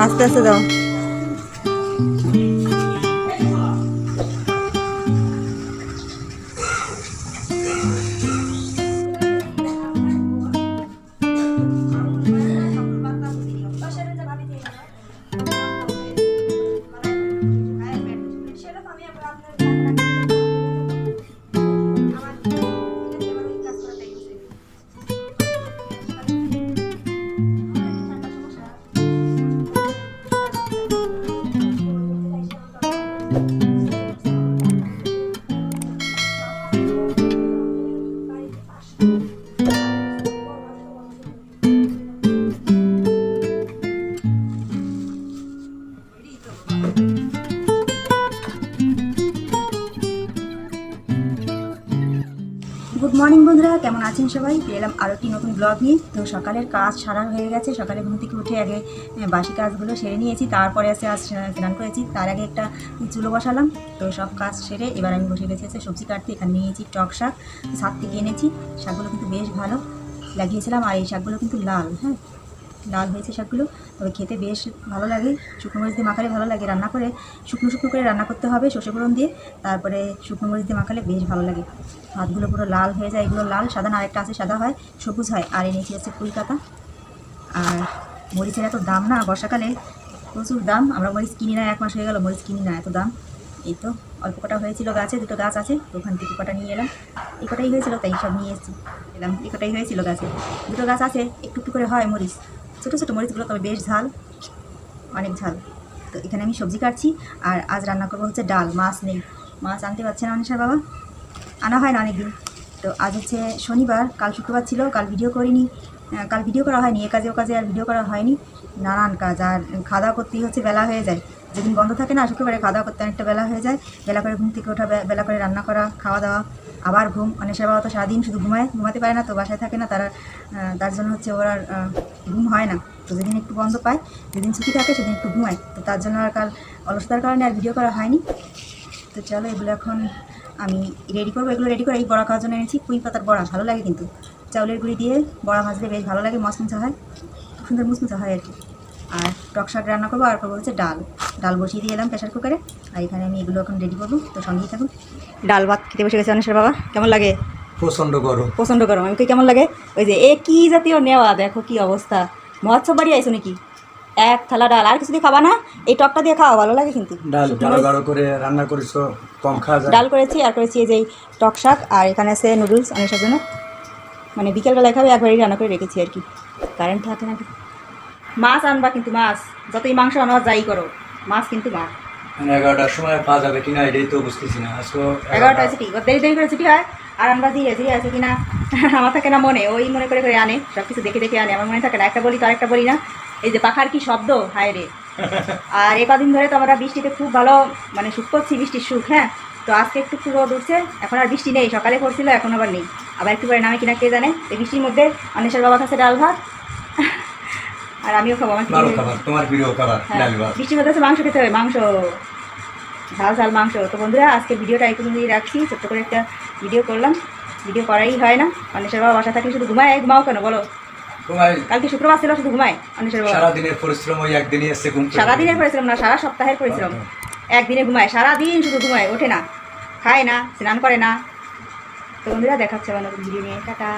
আস্তে আস্তে দাও। গুড মর্নিং বন্ধুরা, কেমন আছেন সবাই? পেলাম আরও একটি নতুন ব্লগ নিয়ে। তো সকালের কাজ সারা হয়ে গেছে। সকালে ঘুম থেকে উঠে আগে বাসি কাজগুলো সেরে নিয়েছি, তারপরে আজ স্নান করেছি। তার আগে একটা চুলো বসালাম। তো সব কাজ সেরে এবার আমি বসে গেছি সবজি কাটতে। এখানে নিয়েছি টক শাক, ছাদ থেকে এনেছি। শাকগুলো কিন্তু বেশ ভালো লাগিয়েছিলাম, আর এই শাকগুলো কিন্তু লাল, হ্যাঁ লাল হয়েছে শাকগুলো। তবে খেতে বেশ ভালো লাগে, শুকনো মরিচ দিয়ে মাখালে ভালো লাগে। রান্না করে শুকনো শুকনো করে রান্না করতে হবে সর্ষে ফোড়ন দিয়ে, তারপরে শুকনো মরিচ দিয়ে মাখালে বেশ ভালো লাগে। হাতগুলো পুরো লাল হয়ে যায়, এগুলো লাল, সাদা না, আরেকটা আছে সাদা হয়, সবুজ হয়। আর এনেছি হচ্ছে ফুল পাতা। আর মরিচের এত দাম না, বর্ষাকালে প্রচুর দাম। আমরা মরিচ কিনি না, 1 মাস হয়ে গেল মরিচ কিনি না, এত দাম। এই তো অল্প কটা হয়েছিল গাছে, 2টো গাছ আছে, ওখান থেকে কটা নিয়ে এলাম। এই কটাই হয়েছিল তাই সব নিয়ে এসেছি। এলাম এই কটাই হয়েছিল গাছে, 2টো গাছ আছে, একটু একটু করে হয় মরিচ, ছোটো ছোটো মরিচগুলো, তবে বেশ ঝাল, অনেক ঝাল। তো এখানে আমি সবজি কাটছি। আর আজ রান্না করবো হচ্ছে ডাল। মাছ নেই, মাছ আনতে পারছে না অনিশার বাবা, আনা হয় না অনেকদিন। তো আজ হচ্ছে শনিবার, কাল শুক্রবার ছিল, কাল ভিডিও করিনি, কাল ভিডিও করা হয়নি, এ কাজে ও কাজে আর ভিডিও করা হয়নি, নানান কাজ। আর খাওয়া দাওয়া করতেই হচ্ছে বেলা হয়ে যায়, যেদিন বন্ধ থাকে না শুক্রবারে খাওয়া দাওয়া করতে অনেকটা বেলা হয়ে যায়। বেলা করে ঘুম থেকে ওঠা, বেলা করে রান্না করা, খাওয়া দাওয়া, আবার ঘুম। অনেশার বাবা তো সারাদিন শুধু ঘুমাতে পারে না, তো বাসায় থাকে না তারা, তার জন্য হচ্ছে ওর আর ঘুম হয় না। তো যেদিন একটু বন্ধ পায়, যেদিন ছুটি থাকে সেদিন একটু ঘুমায়। তো তার জন্য আর কাল অলসতার কারণে আর ভিডিও করা হয়নি। তো চলো এগুলো এখন আমি রেডি করবো। এগুলো রেডি করে এই বড়া খাওয়ার জন্য এনেছি। পুঁই পাতার বড়া ভালো লাগে, কিন্তু চাউলের গুঁড়ি দিয়ে বড়া ভাজলে বেশ ভালো লাগে, মচমচা হয়, খুব সুন্দর মুচমুচা হয় আর কি। আর টক শাক রান্না করবো, আর করবো হচ্ছে ডাল। ডাল বসিয়ে দিয়ে এলাম প্রেশার কুকারে, আর এখানে আমি এগুলো এখন রেডি করবো। তো সঙ্গেই থাকুন। ডাল ভাত খেতে বসে গেছে অনেশের বাবা। কেমন লাগে? প্রচন্ড গরম, প্রচণ্ড গরম। আমি কেমন লাগে? ওই যে এ কি জাতীয় নেওয়া, দেখো কি অবস্থা। মহোৎসব বাড়ি আইসো নাকি? এক থালা ডাল, আর কিছু দিয়ে খাবা না? এই টকটা দিয়ে খাওয়া ভালো লাগে কিন্তু। ডাল গাঢ় গাঢ় করে রান্না করেছো, কম খাওয়া যায়। ডাল করেছি, আর করেছি এই যে টক শাক, আর এখানে আছে নুডলস অনেকের জন্য, মানে বিকেলবেলায় খাবে, একবারই রান্না করে রেখেছি আর কি। কারেন্ট থাকে না। মাছ আনবা কিন্তু, মাছ যতই মাংস আনো যাই করো, মাছ কিন্তু মাছ। 11টার সময় পাওয়া যাবে কিনা এটাই তো বুঝতেছি না। আজকে 11টা ছুটি, দেরি দেরি করে ছুটি হয়। আর আনবা দিয়ে আছে কিনা আমার থাকে না মনে, ওই মনে করে করে আনে, সব কিছু দেখে দেখে আনে, আমার মনে থাকে না। একটা বলি তো আরেকটা বলি না। এই যে পাখার কি শব্দ, হায় রে। আর এ কদিন ধরে তো আমরা বৃষ্টিতে খুব ভালো মানে সুখ করছি, বৃষ্টির সুখ। হ্যাঁ, তো আজকে একটু একটু রোদ উঠছে, এখন আর বৃষ্টি নেই। সকালে পড়ছিল, এখন আবার নেই, আবার একটু করে নামে কিনা কে জানে। এই বৃষ্টির মধ্যে অনেশের বাবা কাছে ডাল ভাত, আর আমিও খাবো। আমার তোমার প্রিয় খাবার ডাল ভাত। বৃষ্টির মধ্যে হচ্ছে মাংস খেতে হবে, মাংস, ঝাল ঝাল মাংস। তো বন্ধুরা আজকে ভিডিওটা একটু রাখছি, ছোট্ট করে একটা ভিডিও করলাম। ভিডিও করাই হয় না। অনেশের বাবা বাসা থাকলে শুধু ঘুমায়। ঘুমাও কেন বলো? কালকে শুক্রবার ছিল, শুধু ঘুমায় অনেশের বাবা। সারাদিনের পরিশ্রম ওই একদিনই এসে ঘুম। সারাদিনের পরিশ্রম না, সারা সপ্তাহের পরিশ্রম। একদিনে ঘুমায়, সারাদিন শুধু ঘুমায়, ওঠে না, খায় না, স্নান করে না। তো বন্ধুরা দেখাচ্ছে আমার নতুন ভিডিও নিয়ে, টাটা।